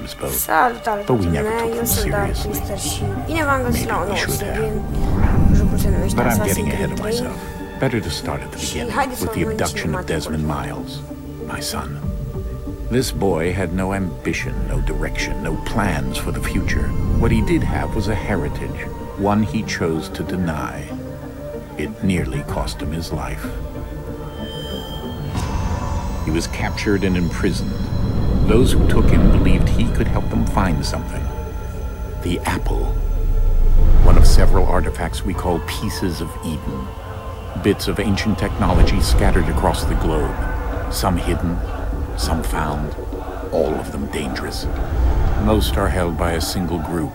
sometimes both. Salutare But we tuturor, never took eu them sunt Dark seriously. Twister și bine v-am găsit la o Maybe we nouă should serie. have. Jocul se numește But I'm Assasin getting ahead of 3. myself. Better to start at the Și beginning, haideți with să the urmărim abduction of cinematicul. Desmond Miles, my son. This boy had no ambition, no direction, no plans for the future. What he did have was a heritage, one he chose to deny. It nearly cost him his life. He was captured and imprisoned. Those who took him believed he could help them find something. The apple. One of several artifacts we call pieces of Eden. Bits of ancient technology scattered across the globe. Some hidden, some found, all of them dangerous. Most are held by a single group,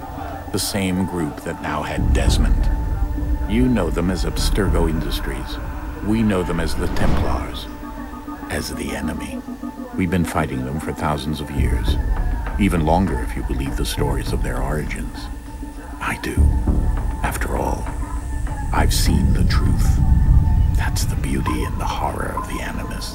the same group that now had Desmond. You know them as Abstergo Industries. We know them as the Templars, as the enemy. We've been fighting them for thousands of years, even longer if you believe the stories of their origins. I do. After all, I've seen the truth. That's the beauty and the horror of the Animus.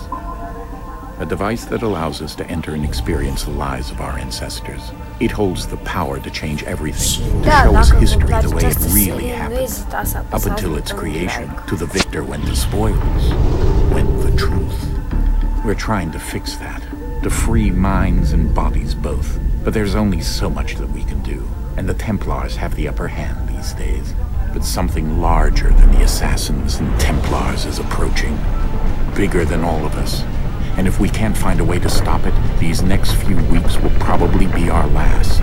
A device that allows us to enter and experience the lives of our ancestors. It holds the power to change everything, to show us history the way it really happened. Up until its creation, to the victor went the spoils, went the truth. We're trying to fix that, to free minds and bodies both. But there's only so much that we can do, and the Templars have the upper hand these days. But something larger than the Assassins and Templars is approaching, bigger than all of us. And if we can't find a way to stop it, these next few weeks will probably be our last.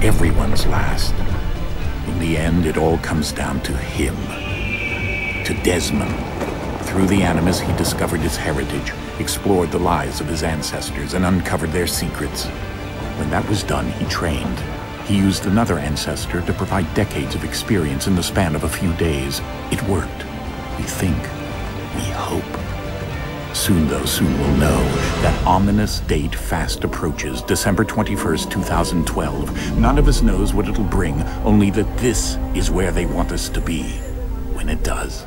Everyone's last. In the end, it all comes down to him. To Desmond. Through the Animus, he discovered his heritage, explored the lives of his ancestors, and uncovered their secrets. When that was done, he trained. He used another ancestor to provide decades of experience in the span of a few days. It worked. We think. We hope. Soon, though, soon we'll know. That ominous date fast approaches, December 21st, 2012. None of us knows what it'll bring, only that this is where they want us to be, when it does.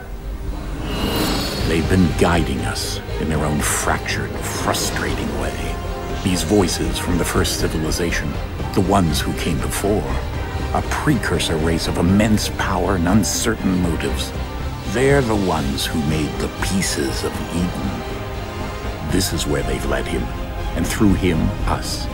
They've been guiding us in their own fractured, frustrating way. These voices from the first civilization, the ones who came before, a precursor race of immense power and uncertain motives. They're the ones who made the pieces of Eden. This is where they've led him, and through him, us.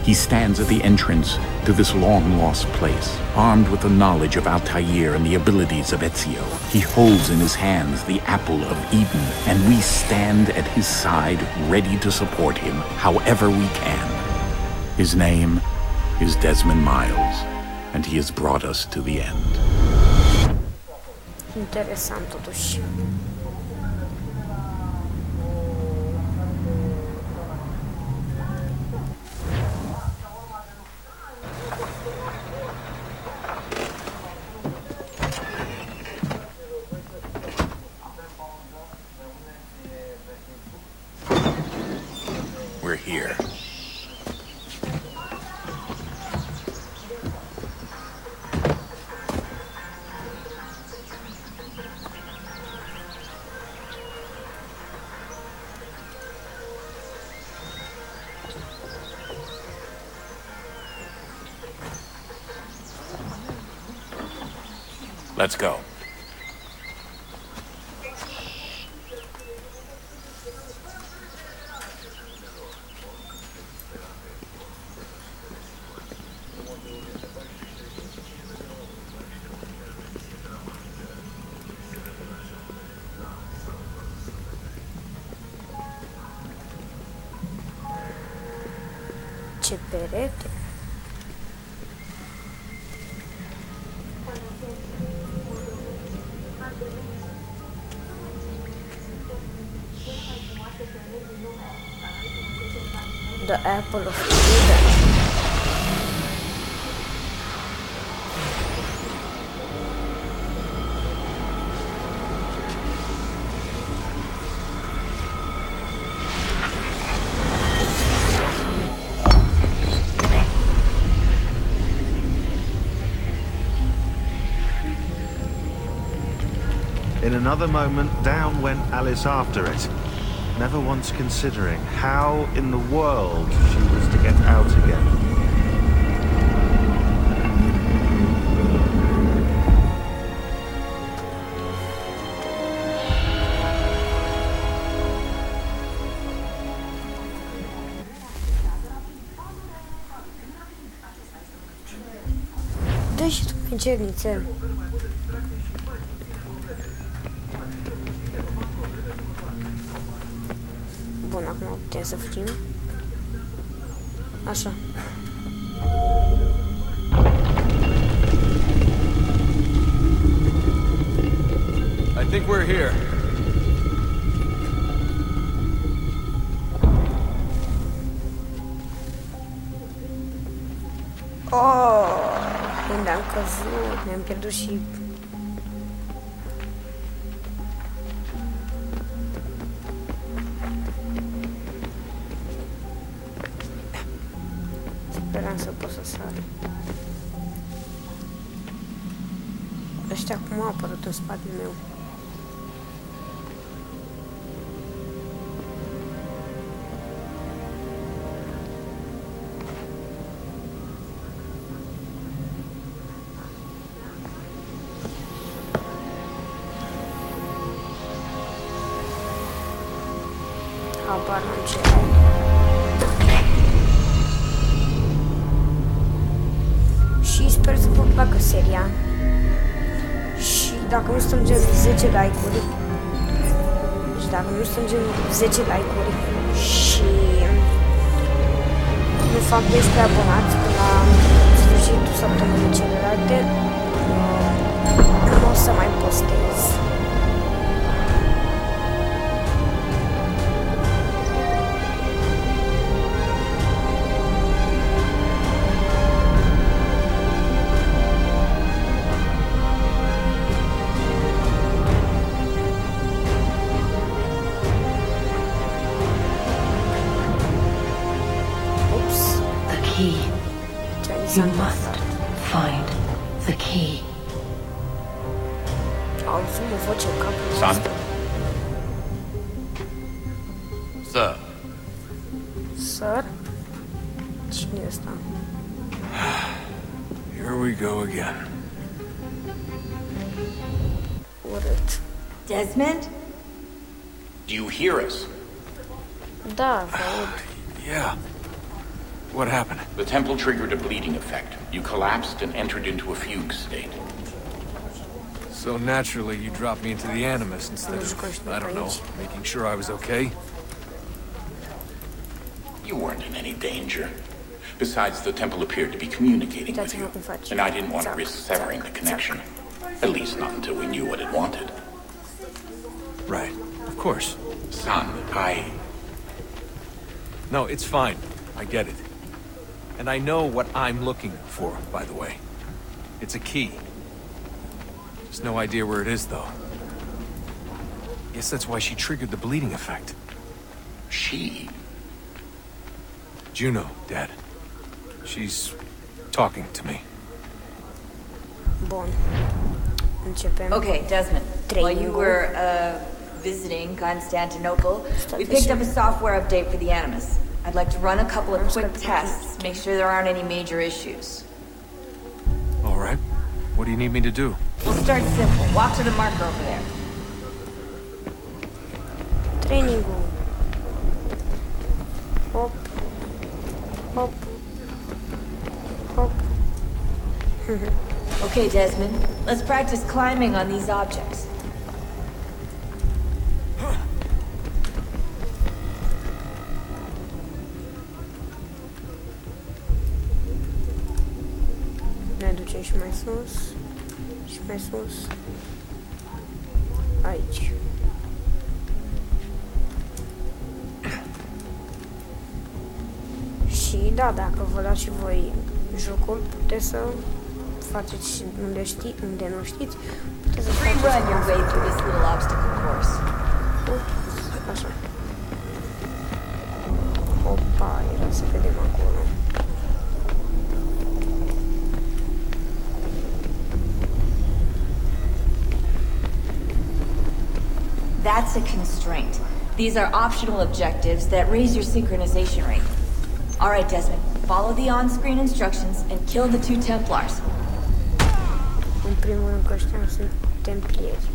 He stands at the entrance to this long-lost place, armed with the knowledge of Altair and the abilities of Ezio. He holds in his hands the apple of Eden, and we stand at his side, ready to support him however we can. His name is Desmond Miles, and he has brought us to the end. Interesant totuși. We're here. Let's go. Ce perete. The apple of Eden. In another moment, down went Alice after it, never once considering how in the world she was to get out again. Stai și tu pe cernițel. Bun, acum putem să fugim. Așa. I think we're here. Oh, unde am căzut, ne-am pierdut și... Speram să pot să sar. Ăștia cum au apărut în spatele meu? Habar n-am ce ai. Și sper să vă placă seria. Și dacă nu strângem 10 like-uri, deci dacă nu strângem 10 like-uri și nu fac 12 abonați până la sfârșitul săptămânii celelalte, nu o să mai postez. You must find the key. Auzim o voce în capul Son? nostru. Sir. Sir? Cine e ăsta? Here we go again. Urât. Desmond? Do you hear us? Da, vă aud. Yeah. What happened? The temple triggered a bleeding effect. You collapsed and entered into a fugue state. So naturally, you dropped me into the Animus instead of, I don't know, making sure I was okay? You weren't in any danger. Besides, the temple appeared to be communicating with you, and I didn't want to risk severing the connection. At least not until we knew what it wanted. Right. Of course. Son, No, it's fine. I get it. And I know what I'm looking for, by the way. It's a key. Just no idea where it is, though. Guess that's why she triggered the bleeding effect. She? Juno, Dad. She's talking to me. Bun. Începem. Okay, Desmond. While you Training. were visiting Constantinople, we picked up a software update for the Animus. I'd like to run a couple of quick tests, make sure there aren't any major issues. All right. What do you need me to do? We'll start simple. Walk to the marker over there. Training-ul. Hop. Hop. Hop. Okay, Desmond. Let's practice climbing on these objects. Ne ducem și mai sus. Și mai sus. Aici. Și da, dacă vă luați și voi jocul, puteți să faceți și unde nu știți, puteți să Free faceți run your way through this little obstacle course. așa. Opa, era să vedem acolo. That's a constraint. These are optional objectives that raise your synchronization rate. All right, Desmond. Follow the on-screen instructions and kill the 2 Templars. În primul rând că ăștia sunt templieri.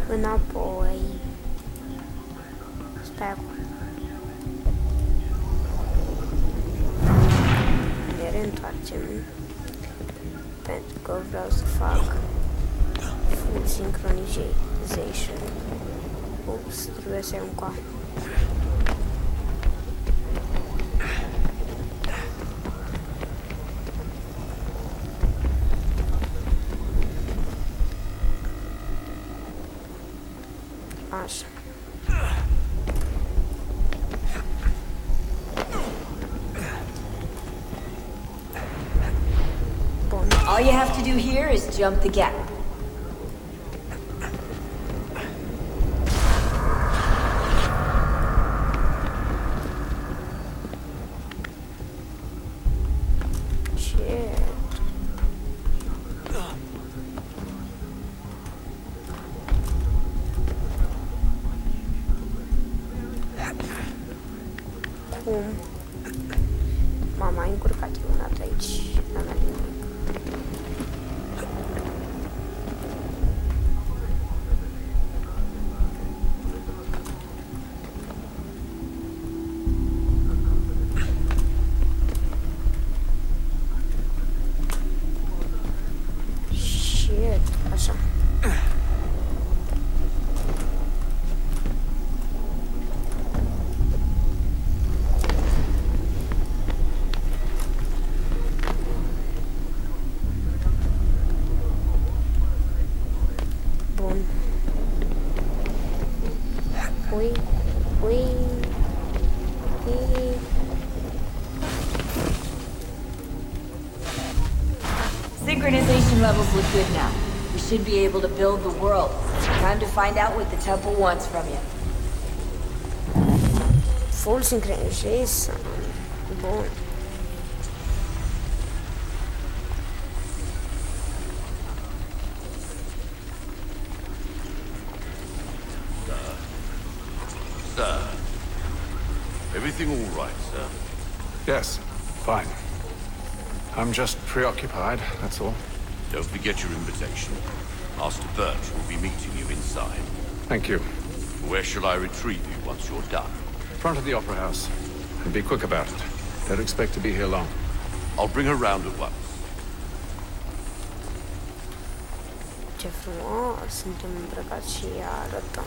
Înapoi. Stai acolo. reîntoarcem. Pentru că vreau să fac full synchronization. Ups, trebuie să iau încoa. Așa. Bun. All you have to do here is jump the gap. Shit. Cum? M-am încurcat eu una aici. N-am mai nimic. Shit, așa. Bun. Ui, ui, ui. Synchronization levels look good now. We should be able to build the world. Time to find out what the temple wants from you. Full synchronization. Bun. Sir. Everything all right, sir? Yes, fine. I'm just preoccupied, that's all. Don't forget your invitation. Master Birch will be meeting you inside. Thank you. Where shall I retrieve you once you're done? Front of the Opera House. And be quick about it. Don't expect to be here long. I'll bring her round at once. Ce frumos, suntem îmbrăcați și arătăm.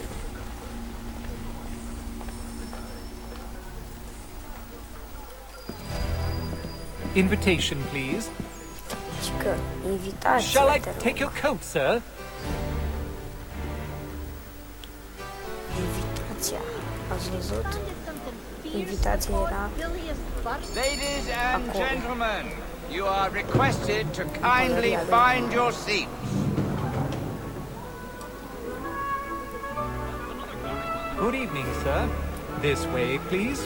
Invitation, please. Și că invitația, Shall I te rog. take your coat, sir? Invitația. Ați văzut? Invitația era Ladies and acolo. gentlemen, you are requested to kindly find your seats. Good evening, sir. This way, please.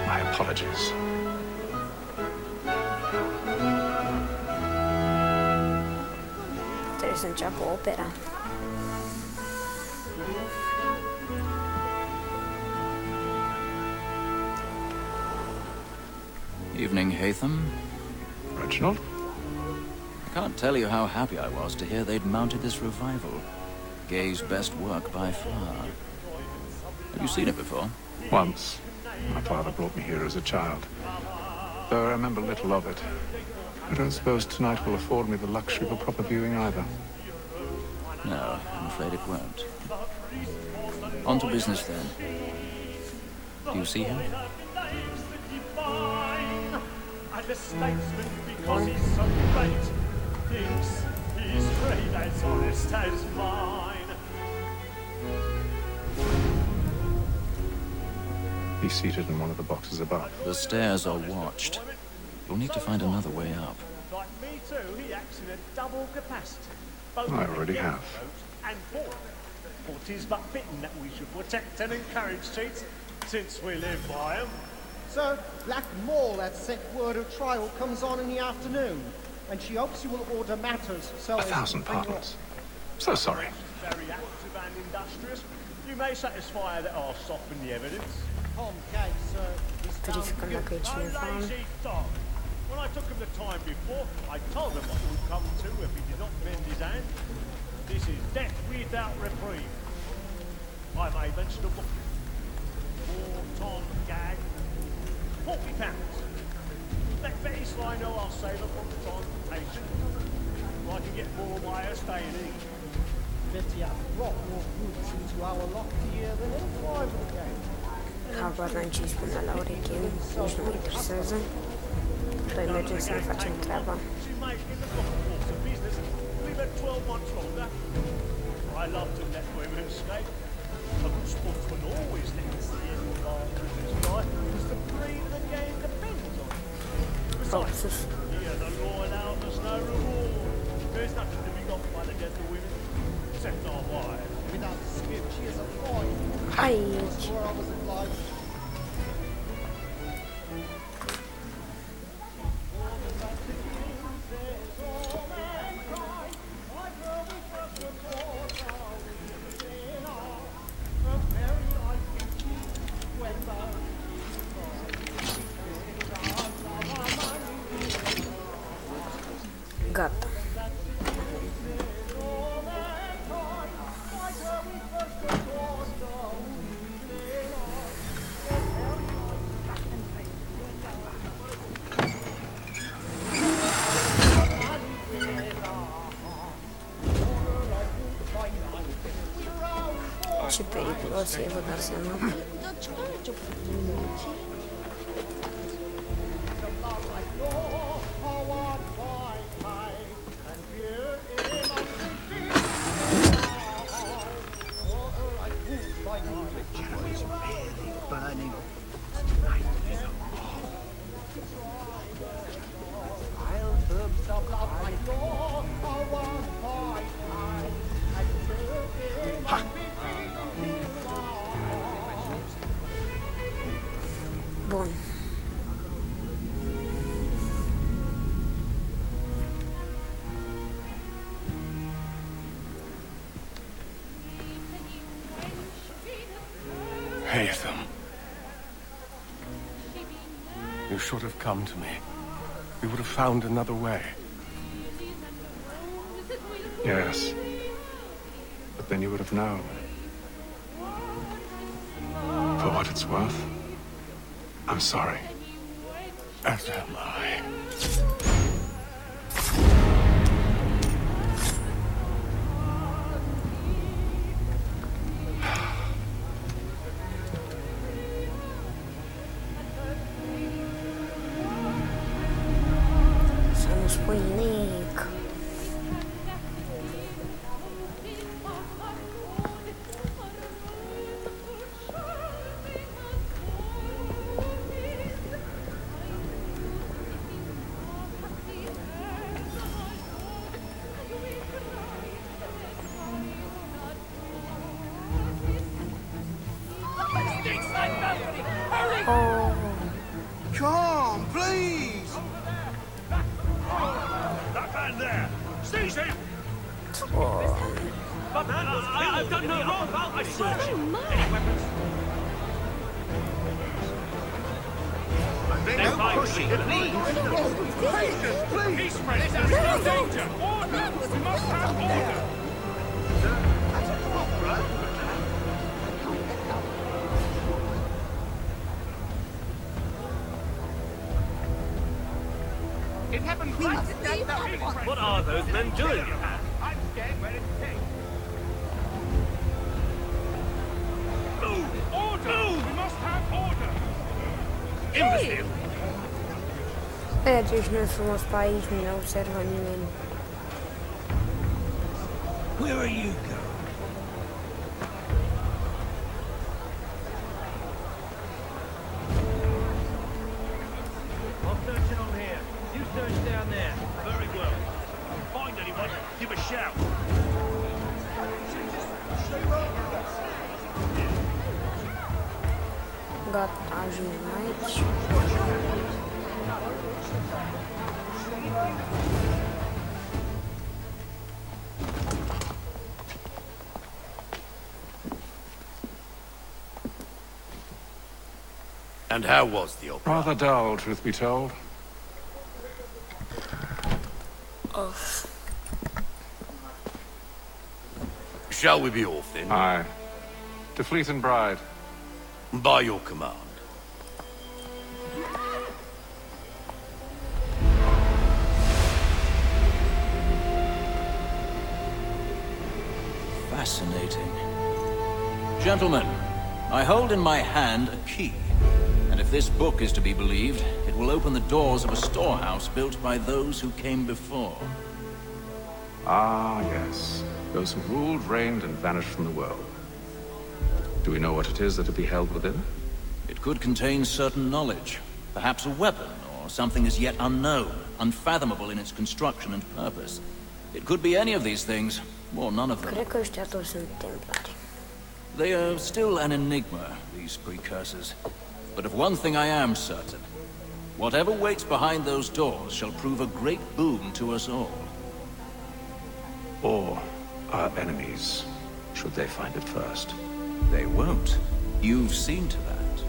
My apologies. Trebuie să înceapă opera. Evening, Hatham. Reginald? I can't tell you how happy I was to hear they'd mounted this revival. Gay's best work by far. Have you seen it before? Once. My father brought me here as a child. Though I remember little of it. I don't suppose tonight will afford me the luxury of a proper viewing either. No, I'm afraid it won't. On to business then. Do you see him? And the statesman, because he's so great, thinks he's great as honest as mine. He's seated in one of the boxes above. The stairs are watched. You'll need to find another way up. Like me too, he acts in a double capacity. Both I already in have. and born. For 'tis but fitting that we should protect and encourage cheats, since we live by 'em. Sir, Black Mall had sent word of trial comes on in the afternoon, and she hopes you will order matters so as... 1,000 pardons. So sorry. Very active and industrious. You may satisfy her that I'll soften the evidence. Tom Gay, sir, is found Verificăm dacă e No cineva. lazy dog. When I took him the time before, I told him what he would come to if he did not bend his hand. This is death without reprieve. I may mention a book. Poor Tom Gag. £40. Let Betty Sly know I'll save her from the transportation. I can get more by her staying in. Betty has brought more goods into our lock here than any private game. Habar n-am ce îi spune la ureche, nici nu mă interesează. Noi mergem să ne facem treaba. I love to let women escape. A good sportsman always thinks the end of our business life is to breed the game depends on. Besides, here the law allows us no reward. There's nothing to be got by the death of women, except our wives. Without dispute, she is a fine. Aici. Where I was obliged. Gata. Ce periculos e, vă dați seama? Bun. Haytham. You should have come to me. We would have found another way. Yes. But then you would have known. For what it's worth, I'm sorry. As am I. Să nu spui nimic. Oh. Come, please! That man there! Seize him! Oh. But man was killed. I've done no wrong. I search him. Any weapons? They're pushing. Patience, please! Peace, friends. There is no danger. Order! We must have order! That's a prop, right? It happened right at that. What are those men doing? I'm scared where it takes. Move! Order! We must have order! Imbecile! Mergi noi frumos pe aici, nu ne observă nimeni. Where are you going? I'm searching on here. You search down there. Very well. Find anyone, give a shout. Gata, ajungem aici. And how was the opera? Rather dull, truth be told. Oh. Shall we be off then? Aye. To Fleet and Bride. By your command. Fascinating. Gentlemen, I hold in my hand a key. And if this book is to be believed, it will open the doors of a storehouse built by those who came before. Ah, yes. Those who ruled, reigned, and vanished from the world. Do we know what it is that will be held within? It could contain certain knowledge. Perhaps a weapon, or something as yet unknown, unfathomable in its construction and purpose. It could be any of these things, or none of them. Cred că ăștia toți sunt templari. They are still an enigma, these precursors. But of one thing I am certain. Whatever waits behind those doors shall prove a great boon to us all. Or our enemies, should they find it first. They won't. You've seen to that.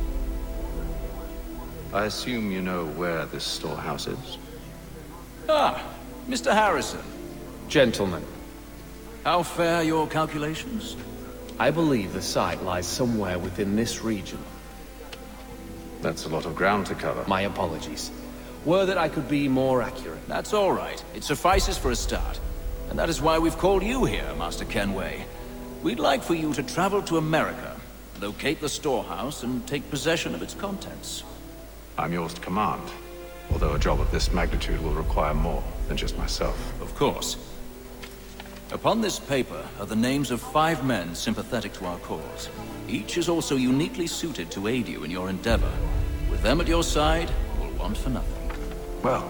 I assume you know where this storehouse is? Ah, Mr. Harrison. Gentlemen, How fare your calculations? I believe the site lies somewhere within this region. That's a lot of ground to cover. My apologies. Were that I could be more accurate. That's all right. It suffices for a start. And that is why we've called you here, Master Kenway. We'd like for you to travel to America, locate the storehouse, and take possession of its contents. I'm yours to command, although a job of this magnitude will require more than just myself. Of course. Upon this paper are the names of 5 men sympathetic to our cause. Each is also uniquely suited to aid you in your endeavor. With them at your side, you'll want for nothing. Well,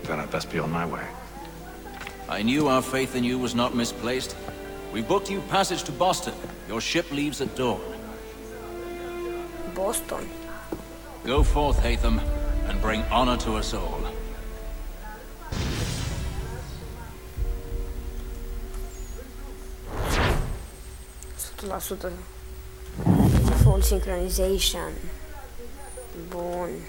then I'd best be on my way. I knew our faith in you was not misplaced. We booked you passage to Boston. Your ship leaves at dawn. Boston. Go forth, Hatham, and bring honor to us all. Full synchronization. Bun.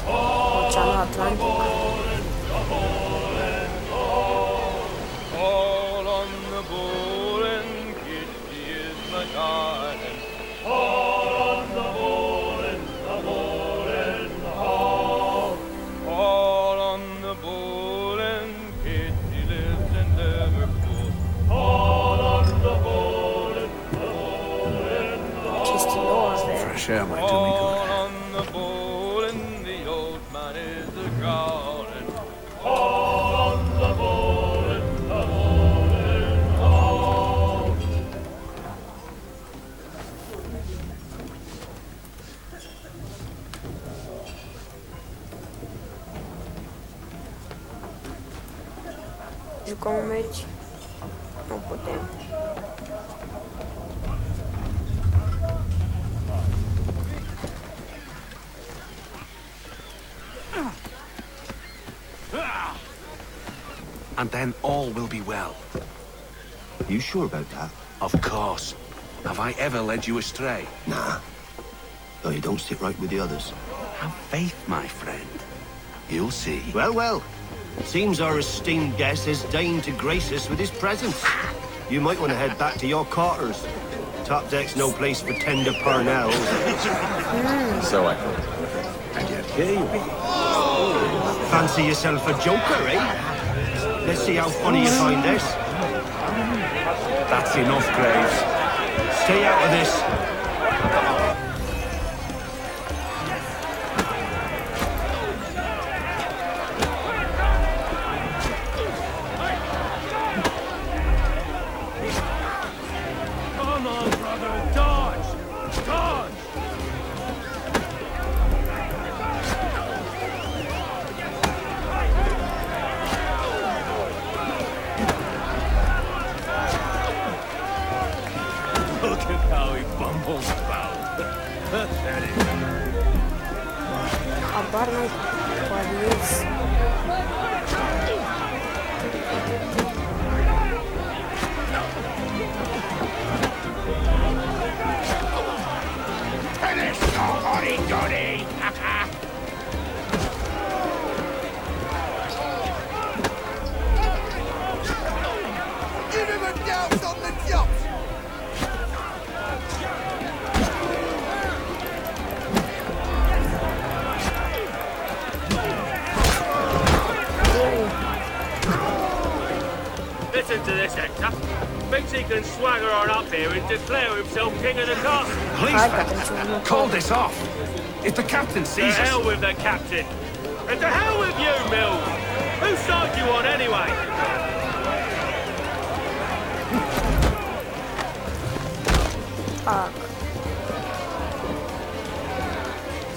Oceanul Atlantic. All on the board and Kitty is my darling. All on the board and the board and the hall. All on the board and Kitty lives in Liverpool. All on the board and the board and the hall. Fresh air might do me good. All on the board and the old man is a growling. All on the board and the board and the hall. Jucăm un meci? Nu putem. And then all will be well. You sure about that? Of course. Have I ever led you astray? Nah. Though you don't sit right with the others. Have faith, my friend. You'll see. Well, well. Seems our esteemed guest has deigned to grace us with his presence. You might want to head back to your quarters. Top deck's no place for tender parnells. So I thought. And yet here you are. Fancy yourself a joker, eh? Let's see how funny you find this. That's enough, Graves. Stay out of this. Come on, brother, dodge! Dodge! Look at how he bumbles about. Pathetic. Habar n-am cu Alias. Finish your hurry-gurry! Give him a down! swagger on up here and declare himself king of the castle? Please, Pat, call this off. If the captain To sees hell us... with the captain. And to hell with you, Mills. Whose side you on anyway? Fuck.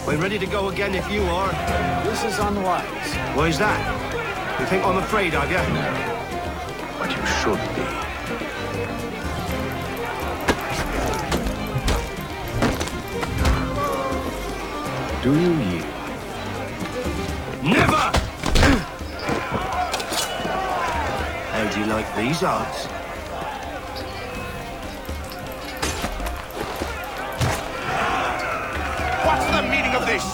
We're ready to go again if you are. This is unwise. Why's that? You think I'm afraid of you? But you should be. Do you yield? Never! How do you like these odds? What's the meaning of this?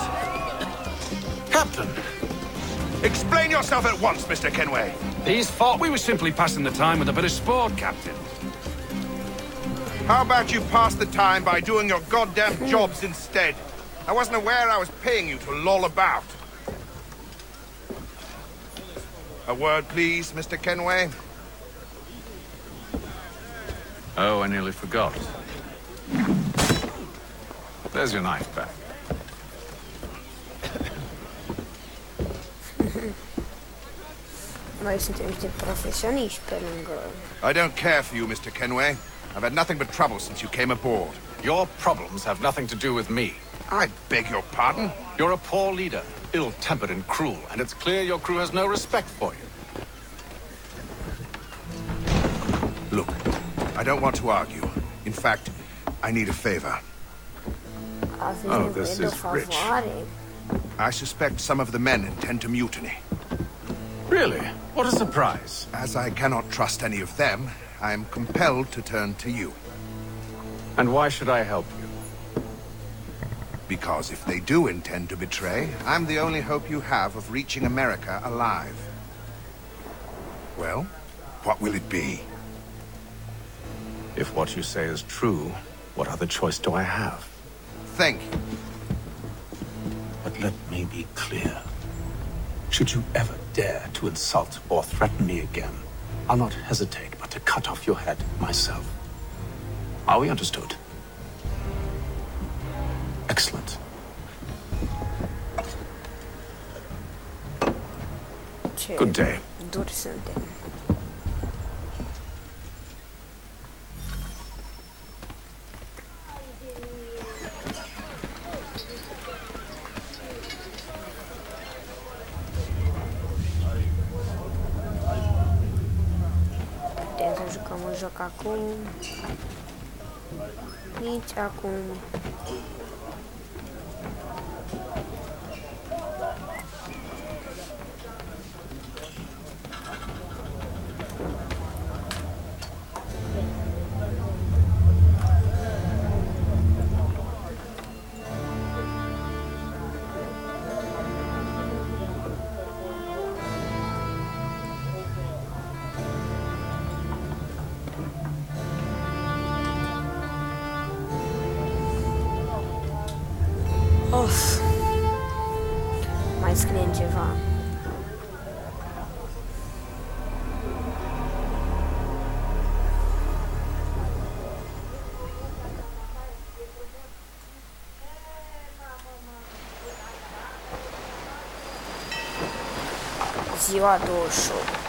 Captain! Explain yourself at once, Mr. Kenway. These thought we were simply passing the time with a bit of sport, Captain. How about you pass the time by doing your goddamn jobs instead? I wasn't aware I was paying you to loll about. A word, please, Mr. Kenway. Oh, I nearly forgot. There's your knife back. Noi suntem niște profesioniști pe lângă... I don't care for you, Mr. Kenway. I've had nothing but trouble since you came aboard. Your problems have nothing to do with me. I beg your pardon? You're a poor leader, ill-tempered and cruel, and it's clear your crew has no respect for you. Look, I don't want to argue. In fact, I need a favor. Oh, this is rich. I suspect some of the men intend to mutiny. Really? What a surprise. As I cannot trust any of them, I am compelled to turn to you. And why should I help you? Because if they do intend to betray, I'm the only hope you have of reaching America alive. Well, what will it be? If what you say is true, what other choice do I have? Thank you. But let me be clear. Should you ever dare to insult or threaten me again, I'll not hesitate but to cut off your head myself. Are we understood? Excellent. Good day. Dur suntem. Putem să jucăm un joc acum. Nici acum. Of. Mai scriem ceva. Ziua 28.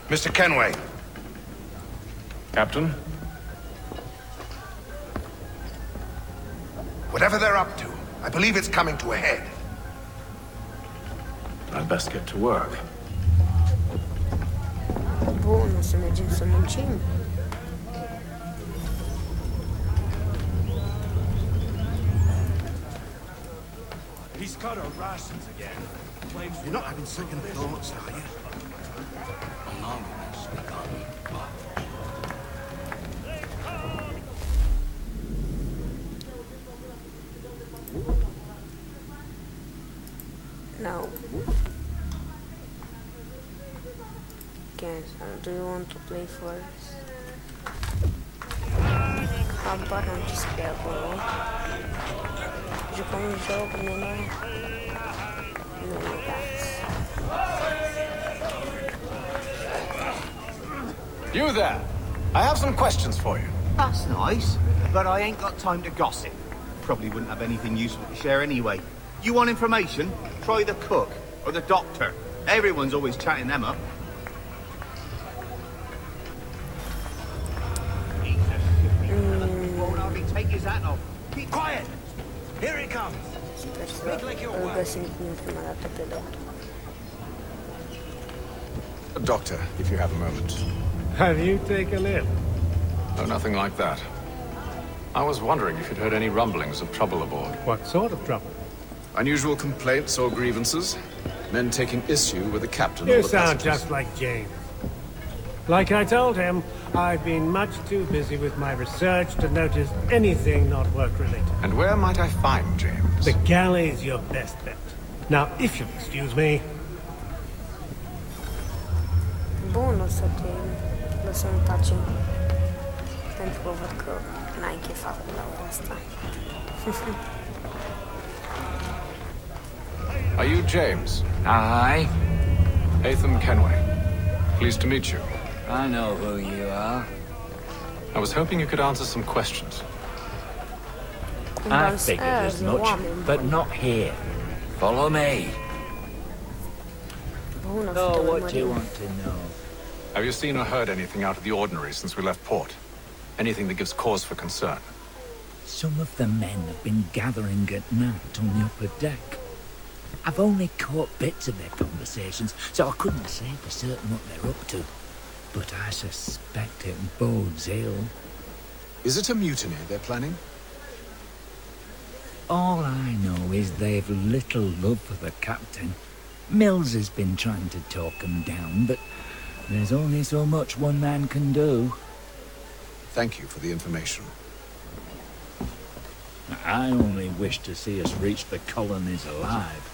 Mr. Kenway. Captain? Whatever they're up to, I believe it's coming to a head. I'd best get to work. Bun, o să mergem să muncim. He's got our rations again. You're not having second thoughts, are you? No. Cancel. Do you want to play first? Habar am ce scrie acolo. Giocare un gioco almeno. No, ragazzi. You there! I have some questions for you. That's nice, but I ain't got time to gossip. Probably wouldn't have anything useful to share anyway. You want information? Try the cook or the doctor. Everyone's always chatting them up. Won't hardly take his hat off. Keep quiet. Here he comes. Speak like you're well. Doctor, if you have a moment. Have you taken ill? No, nothing like that. I was wondering if you'd heard any rumblings of trouble aboard. What sort of trouble? Unusual complaints or grievances? Men taking issue with the captain or You the sound passengers? just like James. Like I told him, I've been much too busy with my research to notice anything not work-related. And where might I find James? The galley's your best bet. Now, if you'll excuse me... Bun, o să te lăsăm în pace. Pentru că văd că n-ai chef acum la ora asta. Are you James? Aye. Atham Kenway. Pleased to meet you. I know who you are. I was hoping you could answer some questions. I figured as much, but not here. Follow me. Oh, what do you want to know? Have you seen or heard anything out of the ordinary since we left port? Anything that gives cause for concern? Some of the men have been gathering at night on the upper deck. I've only caught bits of their conversations, so I couldn't say for certain what they're up to. But I suspect it bodes ill. Is it a mutiny they're planning? All I know is they've little love for the captain. Mills has been trying to talk them down, but there's only so much one man can do. Thank you for the information. I only wish to see us reach the colonies alive.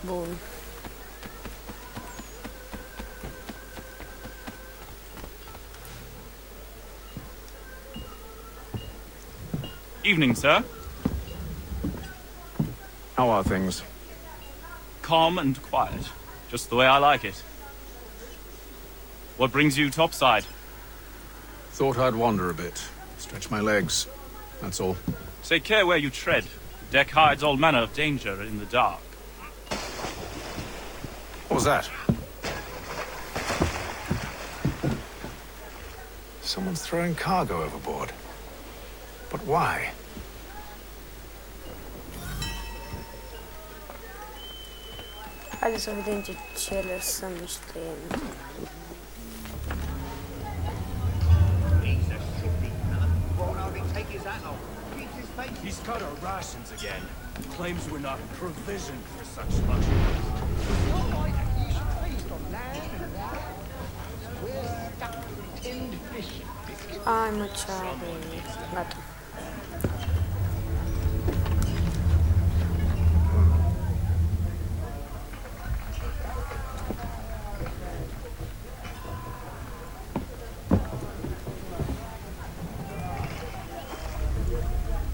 Bun. Evening, sir. How are things? Calm and quiet. Just the way I like it. What brings you topside? Thought I'd wander a bit. Stretch my legs. That's all. Take care where you tread. The deck hides all manner of danger in the dark. What was that? Someone's throwing cargo overboard. But why? Haideți să vedem ce lăsăm niște... He's cut our rations again. Claims we're not provisioned for such luxuries. Ai mă, ce avem. Gata.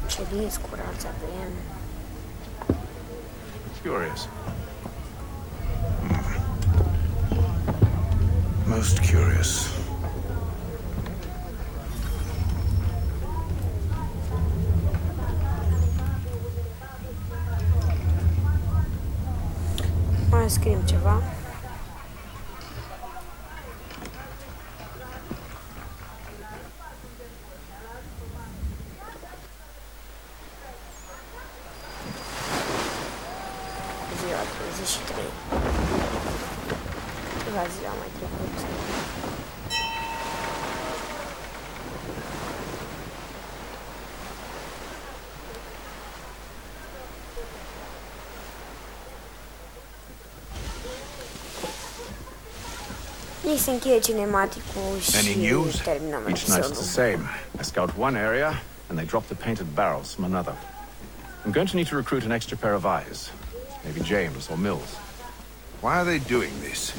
Ce discurați avem. Curious. Most curious. Mai scriem ceva. Ziua 23. La ziua mai trecut. Ei se încheie cinematicul și terminăm Each night's the episodul. same. I scout one area, and they drop the painted barrels from another. I'm going to need to recruit an extra pair of eyes. Maybe James or Mills. Why are they doing this?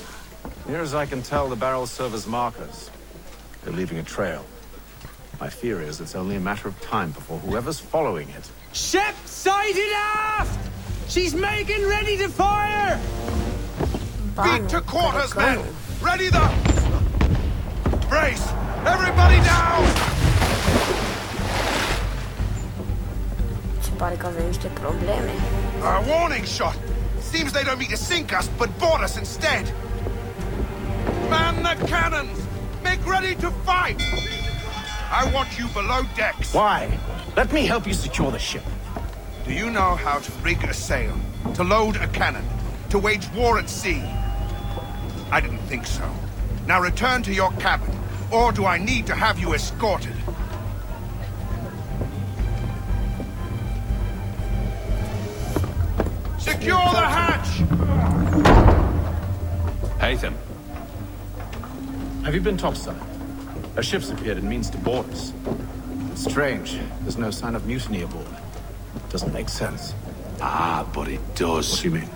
Near as I can tell, the barrels serve as markers. They're leaving a trail. My fear is it's only a matter of time before whoever's following it... Ship sighted aft! She's making ready to fire! Beat to quarters, men! Ready the... Brace! Everybody down! Se pare că avem niște probleme. A warning shot! Seems they don't mean to sink us, but board us instead! Man the cannons! Make ready to fight! I want you below decks. Why? Let me help you secure the ship. Do you know how to rig a sail? To load a cannon? To wage war at sea? I didn't think so. Now return to your cabin, or do I need to have you escorted? Secure the hatch! Haytham. Have you been topside? A ship's appeared and means to board us. It's strange. There's no sign of mutiny aboard. Doesn't make sense. Ah, but it does. What do you mean?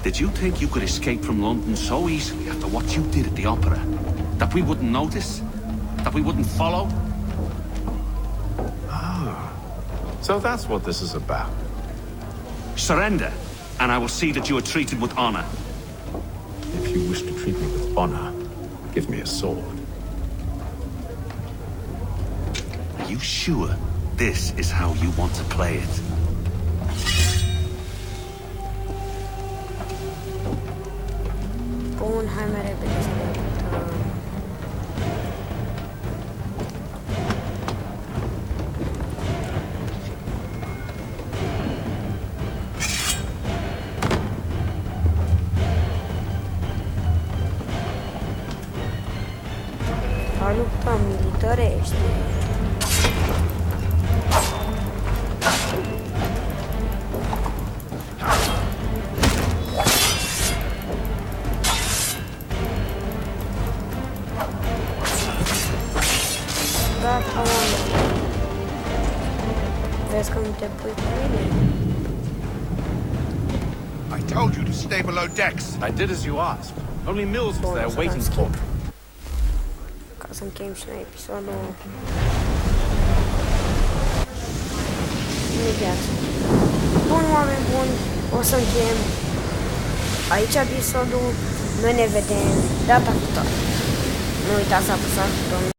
Did you think you could escape from London so easily after what you did at the opera? That we wouldn't notice? That we wouldn't follow? Ah. So that's what this is about. Surrender, and I will see that you are treated with honor. If you wish to treat me with honor, give me a sword. Are you sure this is how you want to play it? Bun, hai mai repede să ne uităm. Hai luptăm militarește. Gata, oameni. Vezi că nu te pui cu mine? I told you to stay below decks. I did as you asked. Only Mills was there waiting for me. Ca să încheiem și noi episodul. Imediat. Bun, oameni buni, o să încheiem aici episodul. Noi ne vedem data viitoare. Nu uitați să apăsați butonul